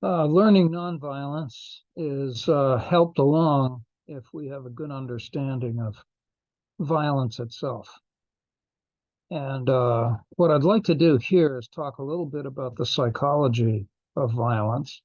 Learning nonviolence is helped along if we have a good understanding of violence itself. And what I'd like to do here is talk a little bit about the psychology of violence.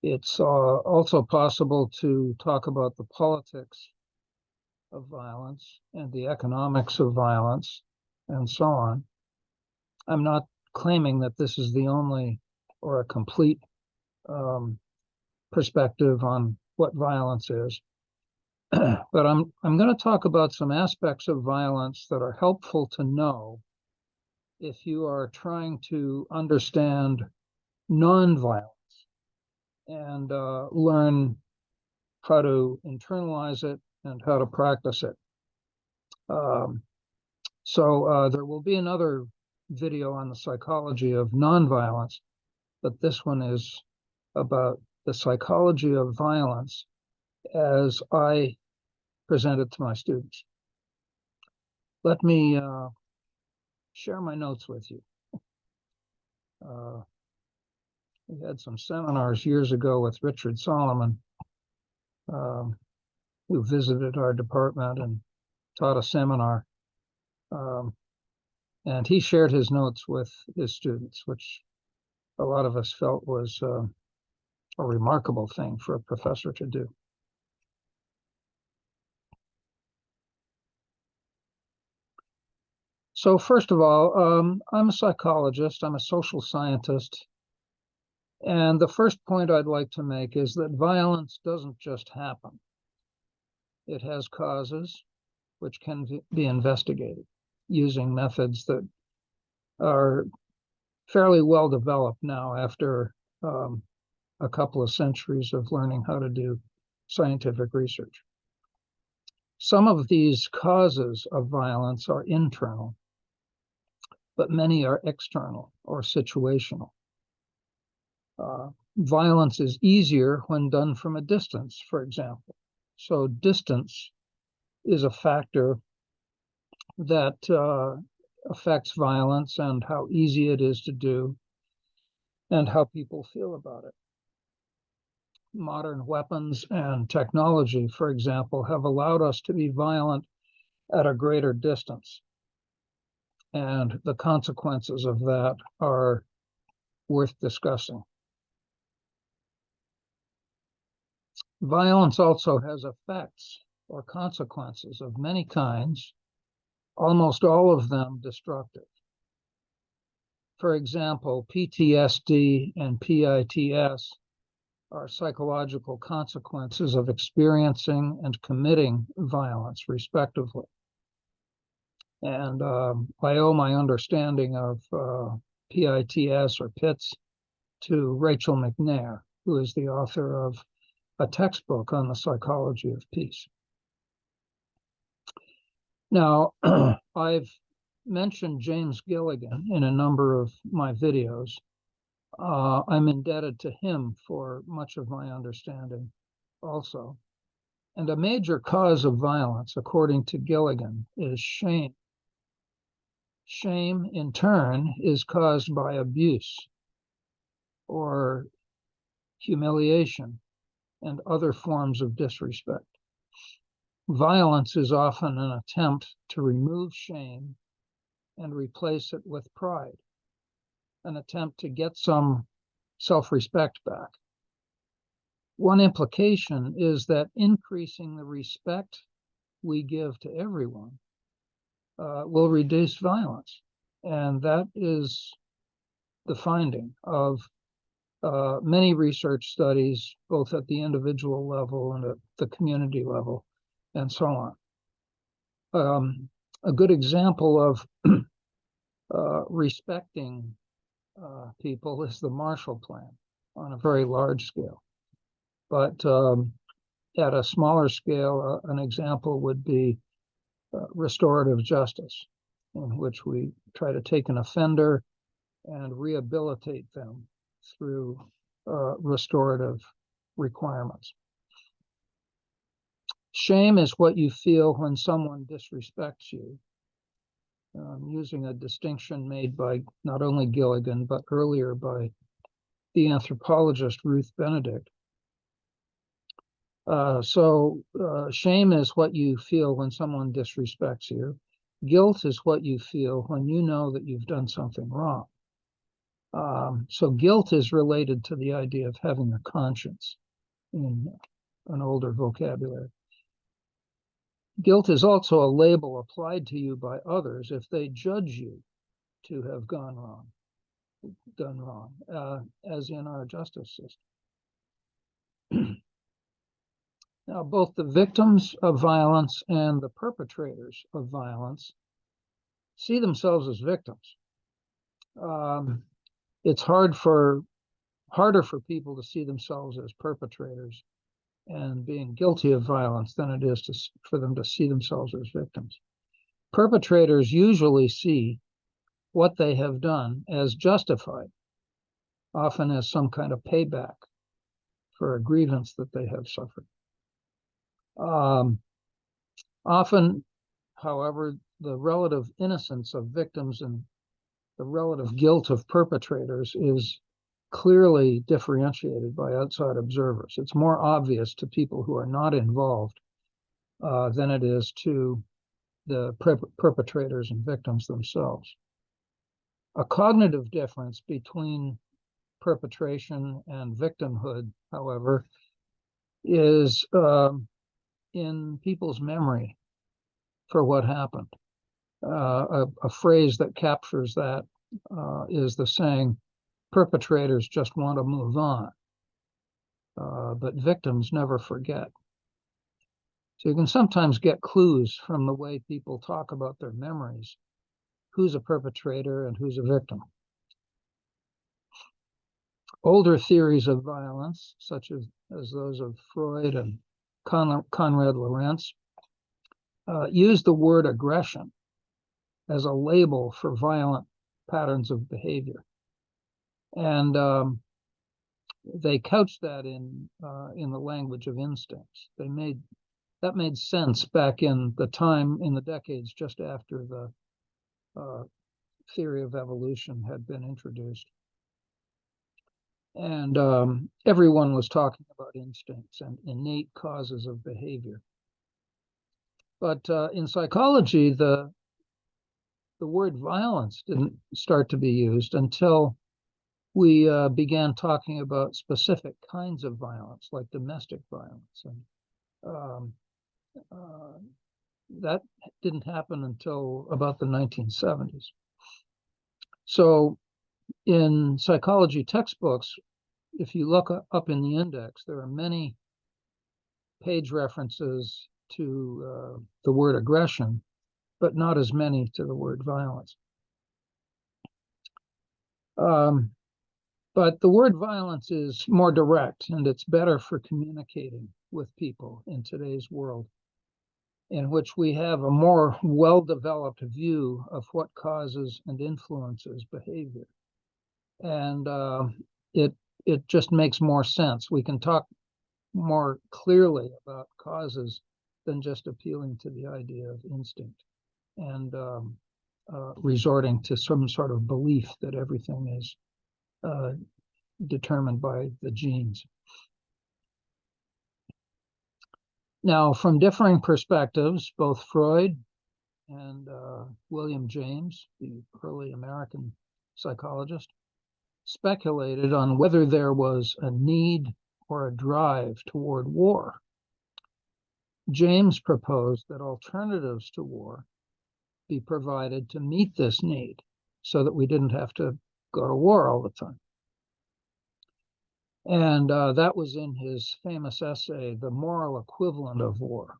It's also possible to talk about the politics of violence and the economics of violence and so on. I'm not claiming that this is the only or a complete perspective on what violence is. But I'm going to talk about some aspects of violence that are helpful to know if you are trying to understand nonviolence and learn how to internalize it and how to practice it. So there will be another video on the psychology of nonviolence, but this one is about the psychology of violence as I present it to my students. Let me share my notes with you. We had some seminars years ago with Richard Solomon, who visited our department and taught a seminar. And he shared his notes with his students, which a lot of us felt was a remarkable thing for a professor to do. So first of all, I'm a psychologist, I'm a social scientist. And the first point I'd like to make is that violence doesn't just happen. It has causes which can be investigated using methods that are fairly well developed now after a couple of centuries of learning how to do scientific research. Some of these causes of violence are internal, but many are external or situational. Violence is easier when done from a distance, for example. So distance is a factor that affects violence and how easy it is to do and how people feel about it. Modern weapons and technology, for example, have allowed us to be violent at a greater distance. And the consequences of that are worth discussing. Violence also has effects or consequences of many kinds, almost all of them destructive. For example, PTSD and PITS are psychological consequences of experiencing and committing violence, respectively. And I owe my understanding of PITS or PITS to Rachel McNair, who is the author of a textbook on the psychology of peace. Now, I've mentioned James Gilligan in a number of my videos. I'm indebted to him for much of my understanding also. And a major cause of violence, according to Gilligan, is shame. Shame, in turn, is caused by abuse or humiliation and other forms of disrespect. Violence is often an attempt to remove shame and replace it with pride, an attempt to get some self-respect back. One implication is that increasing the respect we give to everyone will reduce violence. And that is the finding of many research studies, both at the individual level and at the community level, and so on. A good example of respecting people is the Marshall Plan on a very large scale. But at a smaller scale, an example would be restorative justice, in which we try to take an offender and rehabilitate them through restorative requirements. Shame is what you feel when someone disrespects you. using a distinction made by not only Gilligan, but earlier by the anthropologist Ruth Benedict. Shame is what you feel when someone disrespects you. Guilt is what you feel when you know that you've done something wrong. So guilt is related to the idea of having a conscience in an older vocabulary. Guilt is also a label applied to you by others if they judge you to have done wrong, as in our justice system. Now, both the victims of violence and the perpetrators of violence see themselves as victims. It's harder for people to see themselves as perpetrators and being guilty of violence than it is for them to see themselves as victims. Perpetrators usually see what they have done as justified, often as some kind of payback for a grievance that they have suffered. Often, however, the relative innocence of victims and the relative guilt of perpetrators is clearly differentiated by outside observers. It's more obvious to people who are not involved than it is to the perpetrators and victims themselves. A cognitive difference between perpetration and victimhood, however, is in people's memory for what happened. A phrase that captures that is the saying, perpetrators just want to move on, but victims never forget. So you can sometimes get clues from the way people talk about their memories, who's a perpetrator and who's a victim. Older theories of violence, such as those of Freud and Conrad Lorenz, use the word aggression as a label for violent patterns of behavior. And they couched that in the language of instincts. That made sense back in the time, in the decades just after the theory of evolution had been introduced. And everyone was talking about instincts and innate causes of behavior. But in psychology, the word violence didn't start to be used until we began talking about specific kinds of violence, like domestic violence. And that didn't happen until about the 1970s. So in psychology textbooks, if you look up in the index, there are many page references to the word aggression, but not as many to the word violence. But the word violence is more direct, and it's better for communicating with people in today's world, in which we have a more well-developed view of what causes and influences behavior. And it just makes more sense. We can talk more clearly about causes than just appealing to the idea of instinct and resorting to some sort of belief that everything is determined by the genes. Now, from differing perspectives, both Freud and William James, the early American psychologist, speculated on whether there was a need or a drive toward war. James proposed that alternatives to war be provided to meet this need so that we didn't have to go to war all the time. And that was in his famous essay, The Moral Equivalent of War.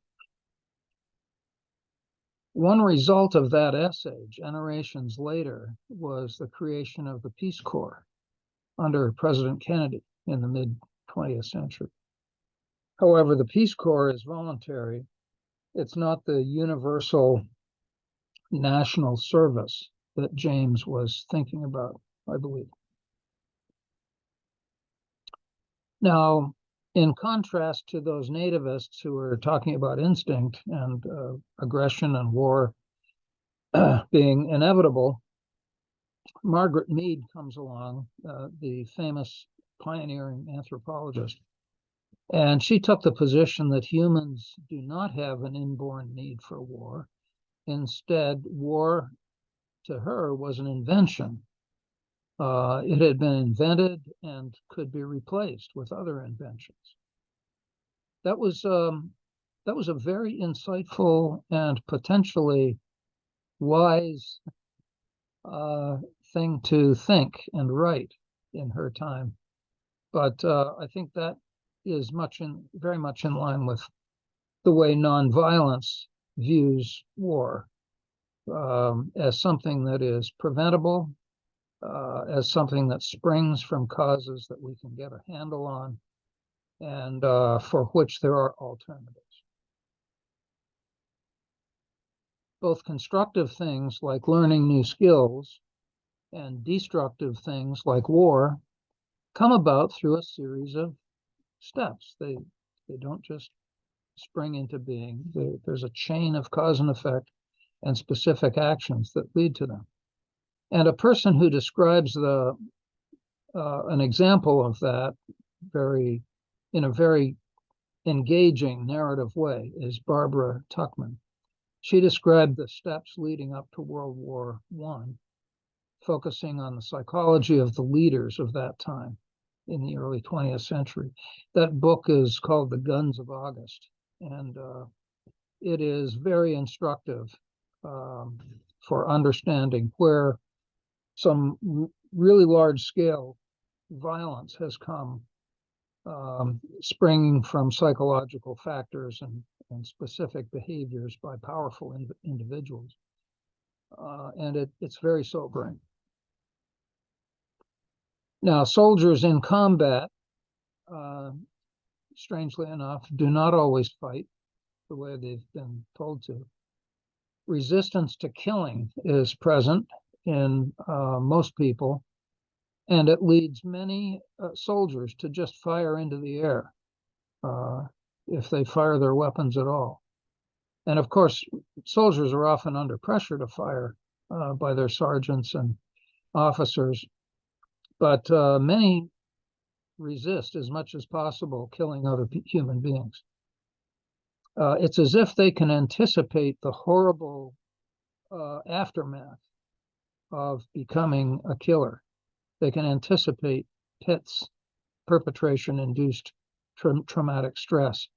One result of that essay, generations later, was the creation of the Peace Corps under President Kennedy in the mid-20th century. However, the Peace Corps is voluntary. It's not the universal national service that James was thinking about, I believe. Now, in contrast to those nativists who were talking about instinct and aggression and war, being inevitable, Margaret Mead comes along, the famous pioneering anthropologist, and she took the position that humans do not have an inborn need for war. Instead, war to her was an invention. It had been invented and could be replaced with other inventions. That was a very insightful and potentially wise thing to think and write in her time. But I think that is very much in line with the way nonviolence views war, as something that is preventable, as something that springs from causes that we can get a handle on, and for which there are alternatives. Both constructive things like learning new skills and destructive things like war come about through a series of steps. They don't just spring into being. There's a chain of cause and effect and specific actions that lead to them. And a person who describes an example of that in a very engaging narrative way is Barbara Tuchman. She described the steps leading up to World War I, focusing on the psychology of the leaders of that time in the early 20th century. That book is called The Guns of August, and it is very instructive for understanding where some really large-scale violence has come, springing from psychological factors and specific behaviors by powerful individuals. And it's very sobering. Now, soldiers in combat, strangely enough, do not always fight the way they've been told to. Resistance to killing is present in most people, and it leads many soldiers to just fire into the air if they fire their weapons at all. And of course, soldiers are often under pressure to fire by their sergeants and officers, but many resist as much as possible killing other human beings. It's as if they can anticipate the horrible aftermath of becoming a killer. They can anticipate PITS, perpetration-induced traumatic stress,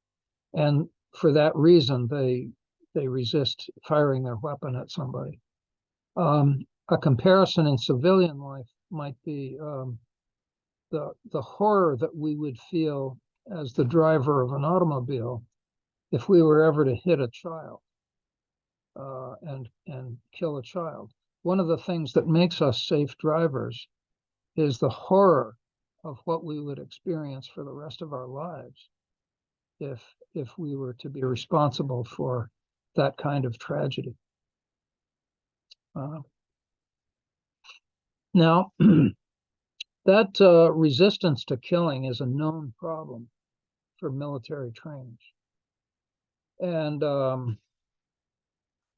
and for that reason, they resist firing their weapon at somebody. A comparison in civilian life might be the horror that we would feel as the driver of an automobile if we were ever to hit a child and kill a child. One of the things that makes us safe drivers is the horror of what we would experience for the rest of our lives if we were to be responsible for that kind of tragedy. Now, that resistance to killing is a known problem for military trainers. And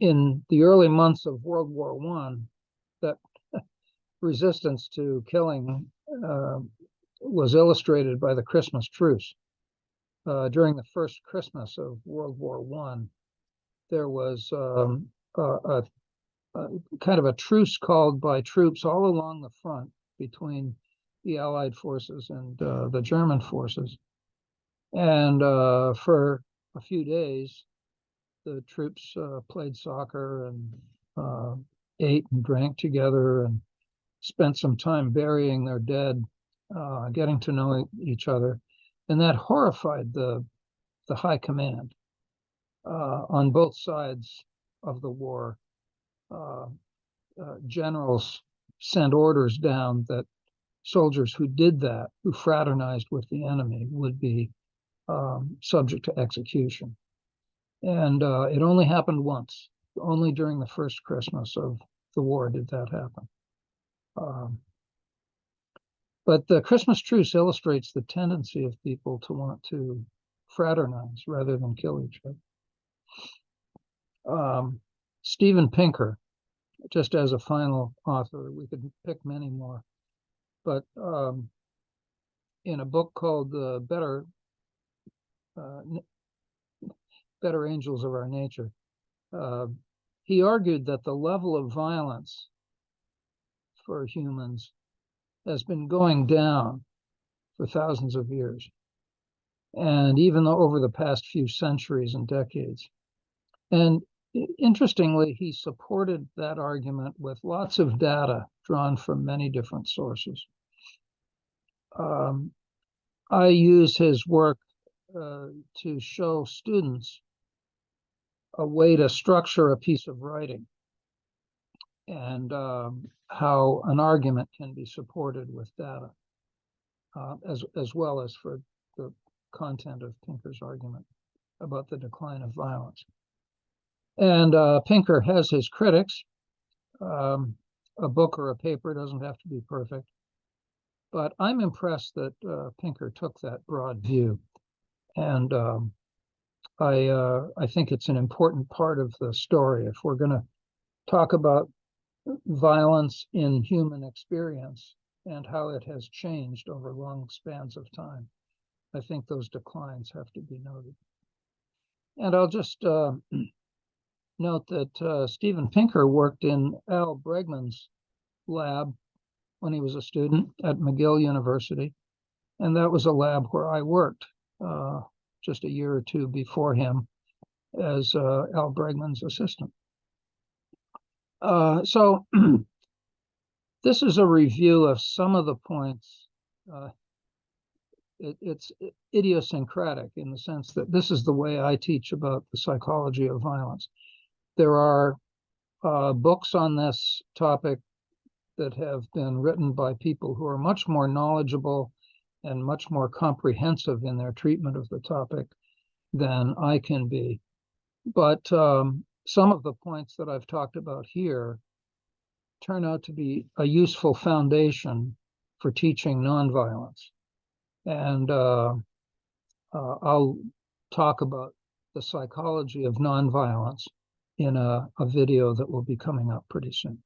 in the early months of World War I, that resistance to killing was illustrated by the Christmas truce. During the first Christmas of World War I, there was a kind of a truce called by troops all along the front between the Allied forces and the German forces. And for a few days, the troops played soccer and ate and drank together and spent some time burying their dead, getting to know each other. And that horrified the high command on both sides of the war. Generals sent orders down that soldiers who did that, who fraternized with the enemy, would be subject to execution. And it only happened once. Only during the first Christmas of the war did that happen. But the Christmas truce illustrates the tendency of people to want to fraternize rather than kill each other. Steven Pinker just as a final author. We could pick many more. But in a book called Better Angels of Our Nature, he argued that the level of violence for humans has been going down for thousands of years. And even though over the past few centuries and decades. And interestingly, he supported that argument with lots of data drawn from many different sources. I use his work to show students a way to structure a piece of writing and how an argument can be supported with data, as well as for the content of Pinker's argument about the decline of violence. And Pinker has his critics. A book or a paper doesn't have to be perfect. But I'm impressed that Pinker took that broad view. And I think it's an important part of the story. If we're going to talk about violence in human experience and how it has changed over long spans of time, I think those declines have to be noted. And I'll just note that Steven Pinker worked in Al Bregman's lab when he was a student at McGill University. And that was a lab where I worked just a year or two before him as Al Bregman's assistant. So this is a review of some of the points. It's idiosyncratic in the sense that this is the way I teach about the psychology of violence. There are books on this topic that have been written by people who are much more knowledgeable and much more comprehensive in their treatment of the topic than I can be. But some of the points that I've talked about here turn out to be a useful foundation for teaching nonviolence. And I'll talk about the psychology of nonviolence in a video that will be coming up pretty soon.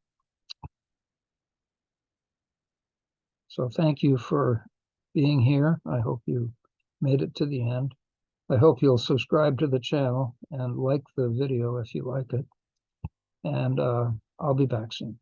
So thank you for being here. I hope you made it to the end. I hope you'll subscribe to the channel and like the video if you like it. And I'll be back soon.